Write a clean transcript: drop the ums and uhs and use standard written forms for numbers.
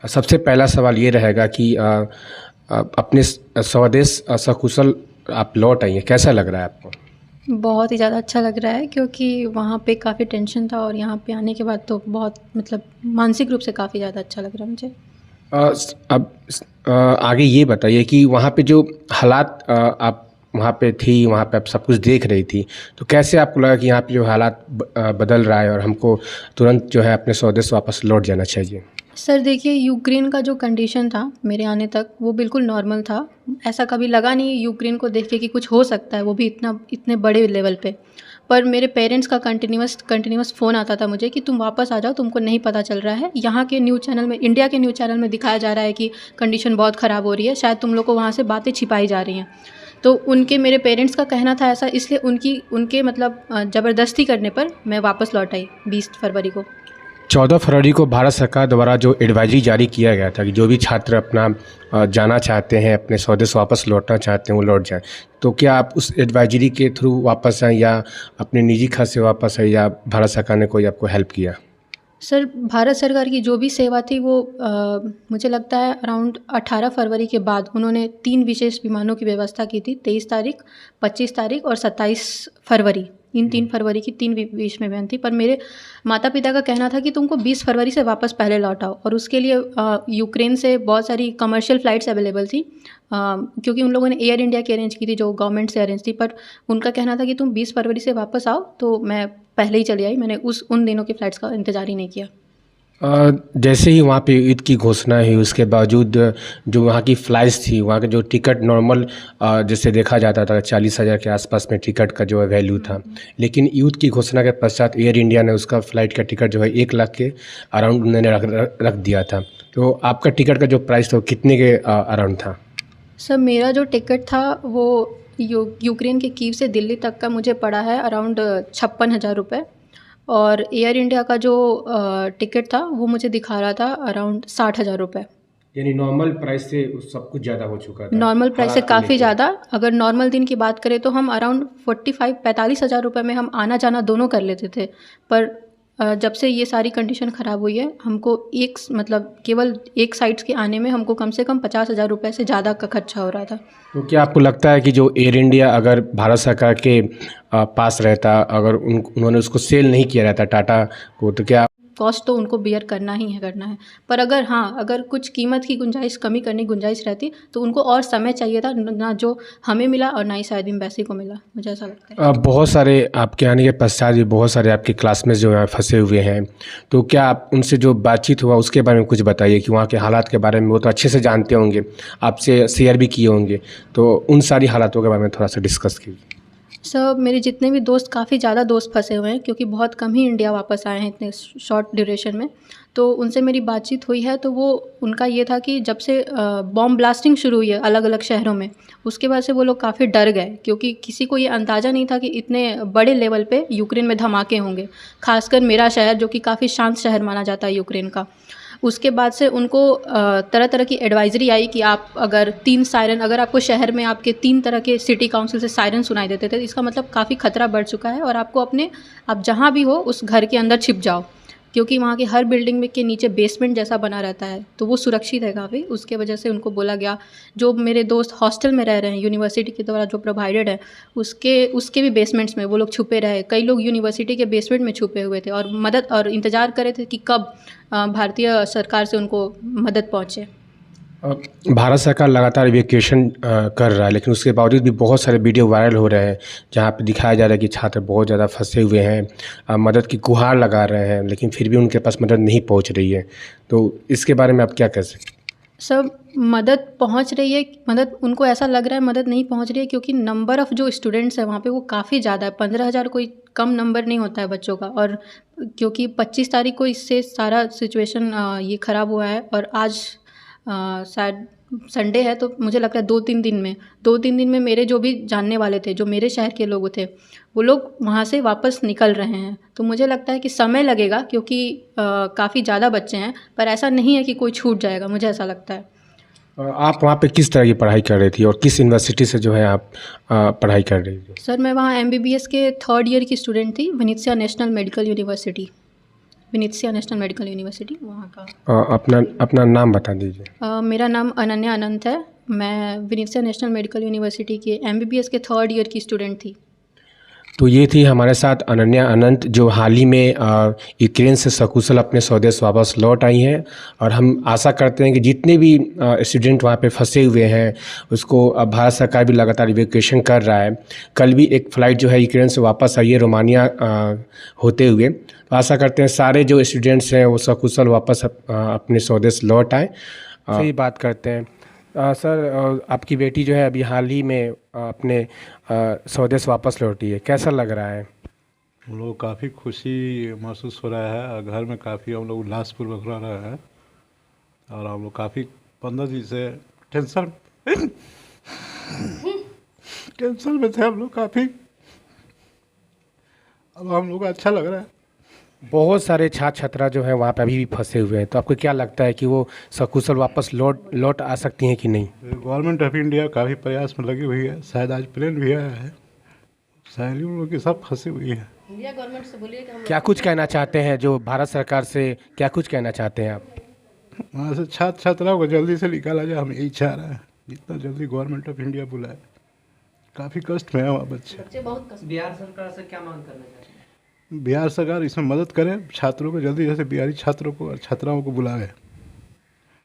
सबसे पहला सवाल ये रहेगा कि अपने स्वदेश सकुशल आप लौट आई हैं, कैसा लग रहा है आपको? बहुत ही ज़्यादा अच्छा लग रहा है क्योंकि वहाँ पे काफ़ी टेंशन था और यहाँ पे आने के बाद तो बहुत मतलब मानसिक रूप से काफ़ी ज़्यादा अच्छा लग रहा है मुझे। आगे ये बताइए कि वहाँ पे जो हालात आप वहाँ पे थी, वहाँ पे आप सब कुछ देख रही थी, तो कैसे आपको लगा कि यहाँ पे जो हालात बदल रहा है और हमको तुरंत जो है अपने स्वदेश वापस लौट जाना चाहिए? सर देखिए, यूक्रेन का जो कंडीशन था मेरे आने तक वो बिल्कुल नॉर्मल था। ऐसा कभी लगा नहीं यूक्रेन को देख के कि कुछ हो सकता है, वो भी इतने बड़े लेवल पे। पर मेरे पेरेंट्स का कंटिन्यूअस फ़ोन आता था मुझे कि तुम वापस आ जाओ, तुमको नहीं पता चल रहा है। यहाँ के न्यूज़ चैनल में, इंडिया के न्यूज़ चैनल में दिखाया जा रहा है कि कंडीशन बहुत ख़राब हो रही है, शायद तुम लोग को वहाँ से बातें छिपाई जा रही हैं। तो उनके मेरे पेरेंट्स का कहना था ऐसा, इसलिए उनके मतलब ज़बरदस्ती करने पर मैं वापस लौट आई 20 फरवरी को। 14 फरवरी को भारत सरकार द्वारा जो एडवाइजरी जारी किया गया था कि जो भी छात्र अपना जाना चाहते हैं, अपने स्वदेश वापस लौटना चाहते हैं, वो लौट जाएँ। तो क्या आप उस एडवाइजरी के थ्रू वापस आए या अपने निजी खर्च से वापस आए या भारत सरकार ने कोई आपको हेल्प किया? सर, भारत सरकार की जो भी सेवा थी वो मुझे लगता है अराउंड 18 फरवरी के बाद उन्होंने 3 विशेष विमानों की व्यवस्था की थी। 23 तारीख, 25 तारीख और 27 फरवरी। इन 3 फरवरी की 3 विशेष विमान थी। पर मेरे माता-पिता का कहना था कि तुमको 20 फरवरी से वापस पहले लौट आओ, और उसके लिए यूक्रेन से बहुत सारी कमर्शियल फ़्लाइट्स अवेलेबल थी। क्योंकि उन लोगों ने एयर इंडिया की अरेंज की थी, जो गवर्नमेंट से अरेंज थी। पर उनका कहना था कि तुम 20 फरवरी से वापस आओ, तो मैं पहले ही चली आई। मैंने उन दिनों की फ़्लाइट्स का इंतज़ार ही नहीं किया। जैसे ही वहाँ पे ईद की घोषणा हुई, उसके बावजूद जो वहाँ की फ़्लाइट्स थी, वहाँ के जो टिकट नॉर्मल जैसे देखा जाता था 40,000 के आसपास में टिकट का जो है वैल्यू था। लेकिन ईद की घोषणा के पश्चात एयर इंडिया ने उसका फ़्लाइट का टिकट जो है 1 लाख के अराउंड उन्होंने रख दिया था। तो आपका टिकट का जो प्राइस था वो कितने के अराउंड था? सर, मेरा जो टिकट था वो यूक्रेन के कीव से दिल्ली तक का मुझे पड़ा है अराउंड 56,000 रुपये। और एयर इंडिया का जो टिकट था वो मुझे दिखा रहा था अराउंड 60,000 रुपये। यानी नॉर्मल प्राइस से सब कुछ ज़्यादा हो चुका था, नॉर्मल प्राइस से हालात को काफ़ी लेके। ज़्यादा। अगर नॉर्मल दिन की बात करें तो हम अराउंड 45,000 रुपये में हम आना जाना दोनों कर लेते थे। पर जब से ये सारी कंडीशन ख़राब हुई है, हमको मतलब केवल एक साइड्स के आने में हमको कम से कम 50,000 रुपये से ज़्यादा का खर्चा हो रहा था। तो क्या आपको लगता है कि जो एयर इंडिया अगर भारत सरकार के पास रहता, अगर उन्होंने उसको सेल नहीं किया रहता टाटा को, तो क्या कॉस्ट तो उनको बियर करना ही है, करना है। पर अगर हाँ, अगर कुछ कीमत की गुंजाइश, कमी करने की गुंजाइश रहती तो उनको और समय चाहिए था, ना जो हमें मिला और ना ही शायद एम्बेसी को मिला, मुझे ऐसा लगता है। बहुत सारे आपके आने के पश्चात भी बहुत सारे आपके क्लासमेट्स जो हैं फंसे हुए हैं, तो क्या आप उनसे जो बातचीत हुआ उसके बारे में कुछ बताइए कि वहाँ के हालात के बारे में वो तो अच्छे से जानते होंगे, आपसे शेयर भी किए होंगे, तो उन सारी हालातों के बारे में थोड़ा सा डिस्कस कीजिए। सब मेरे जितने भी दोस्त, काफ़ी ज़्यादा दोस्त फंसे हुए हैं क्योंकि बहुत कम ही इंडिया वापस आए हैं इतने शॉर्ट ड्यूरेशन में। तो उनसे मेरी बातचीत हुई है, तो वो उनका ये था कि जब से बॉम्ब ब्लास्टिंग शुरू हुई है अलग अलग शहरों में, उसके बाद से वो लोग काफ़ी डर गए क्योंकि किसी को ये अंदाज़ा नहीं था कि इतने बड़े लेवल पे यूक्रेन में धमाके होंगे। खासकर मेरा शहर, जो कि काफ़ी शांत शहर माना जाता है यूक्रेन का। उसके बाद से उनको तरह तरह की एडवाइजरी आई कि आप अगर 3 सायरन, अगर आपको शहर में आपके 3 तरह के सिटी काउंसिल से सायरन सुनाई देते थे, इसका मतलब काफ़ी खतरा बढ़ चुका है और आपको आप जहाँ भी हो उस घर के अंदर छिप जाओ, क्योंकि वहाँ की हर बिल्डिंग में के नीचे बेसमेंट जैसा बना रहता है, तो वो सुरक्षित है काफ़ी। उसके वजह से उनको बोला गया। जो मेरे दोस्त हॉस्टल में रह रहे हैं, यूनिवर्सिटी के द्वारा जो प्रोवाइडेड है, उसके भी बेसमेंट्स में वो लोग छुपे रहे। कई लोग यूनिवर्सिटी के बेसमेंट में छुपे हुए थे और मदद और इंतज़ार कर रहे थे कि कब भारतीय सरकार से उनको मदद पहुँचे। भारत सरकार लगातार इवैक्यूएशन कर रहा है, लेकिन उसके बावजूद भी बहुत सारे वीडियो वायरल हो रहे हैं जहाँ पे दिखाया जा रहा है कि छात्र बहुत ज़्यादा फंसे हुए हैं, मदद की गुहार लगा रहे हैं, लेकिन फिर भी उनके पास मदद नहीं पहुँच रही है। तो इसके बारे में आप क्या कह सकते हैं? सब मदद पहुंच रही है, मदद उनको ऐसा लग रहा है मदद नहीं पहुंच रही है क्योंकि नंबर ऑफ़ जो स्टूडेंट्स हैं वहाँ पे वो काफ़ी ज़्यादा है। 15,000 कोई कम नंबर नहीं होता है बच्चों का। और क्योंकि 25 तारीख को इससे सारा सिचुएशन ये ख़राब हुआ है और आज शायद संडे है, तो मुझे लगता है 2-3 दिन में मेरे जो भी जानने वाले थे, जो मेरे शहर के लोग थे, वो लोग वहाँ से वापस निकल रहे हैं। तो मुझे लगता है कि समय लगेगा क्योंकि काफ़ी ज़्यादा बच्चे हैं, पर ऐसा नहीं है कि कोई छूट जाएगा, मुझे ऐसा लगता है। आप वहाँ पे किस तरह की पढ़ाई कर रही थी और किस यूनिवर्सिटी से जो है आप पढ़ाई कर रही थी? सर, मैं वहाँ एमबीबीएस के 3rd ईयर की स्टूडेंट थी, Vinnytsia national medical university. Vinnytsia national medical university वहाँ का। अपना अपना नाम बता दीजिए। मेरा नाम अनन्या अनंत है। मैं विनीत्सिया नेशनल मेडिकल यूनिवर्सिटी के MBBS के 3rd ईयर की स्टूडेंट थी। तो ये थी हमारे साथ अनन्या अनंत, जो हाल ही में यूक्रेन से सकुशल अपने स्वदेश वापस लौट आई हैं। और हम आशा करते हैं कि जितने भी स्टूडेंट वहाँ पे फंसे हुए हैं उसको अब भारत सरकार भी लगातार इवैक्यूएशन कर रहा है। कल भी एक फ़्लाइट जो है यूक्रेन से वापस आई है रोमानिया होते हुए। तो आशा करते हैं सारे जो स्टूडेंट्स हैं वो सकुशल वापस अपने स्वदेश लौट आएँ। सही बात करते हैं। सर, आपकी बेटी जो है अभी हाल ही में अपने स्वदेश वापस लौटी है, कैसा लग रहा है? हम लोग काफ़ी खुशी महसूस हो रहा है और घर में काफ़ी हम लोग उल्लासपूर्वक रह रहे हैं। और हम लोग काफ़ी 15 दिन से टेंशन में थे हम लोग काफ़ी। अब हम लोग को अच्छा लग रहा है। बहुत सारे छात्र छात्रा जो है वहाँ पे अभी भी फंसे हुए हैं, तो आपको क्या लगता है कि वो सकुशल वापस लौट आ सकती हैं कि नहीं? गवर्नमेंट ऑफ इंडिया काफ़ी प्रयास में लगी हुई है। शायद आज प्लेन भी आया है। सहेली लोग की सब फंसी हुई है। इंडिया गवर्नमेंट से बोलिए कि हम क्या कुछ कहना चाहते हैं, जो भारत सरकार से क्या कुछ कहना चाहते हैं आप? वहाँ से छात्र छात्राओं को जल्दी से निकाला जाए, हम यही चाह रहे हैं। जितना जल्दी गवर्नमेंट ऑफ इंडिया बुलाए। काफ़ी कष्ट में है वहाँ बच्चे। बिहार सरकार से क्या मांग करना चाहते हैं? बिहार सरकार इसमें मदद करे, छात्रों को जल्दी, जैसे बिहारी छात्रों को और छात्राओं को बुलावे।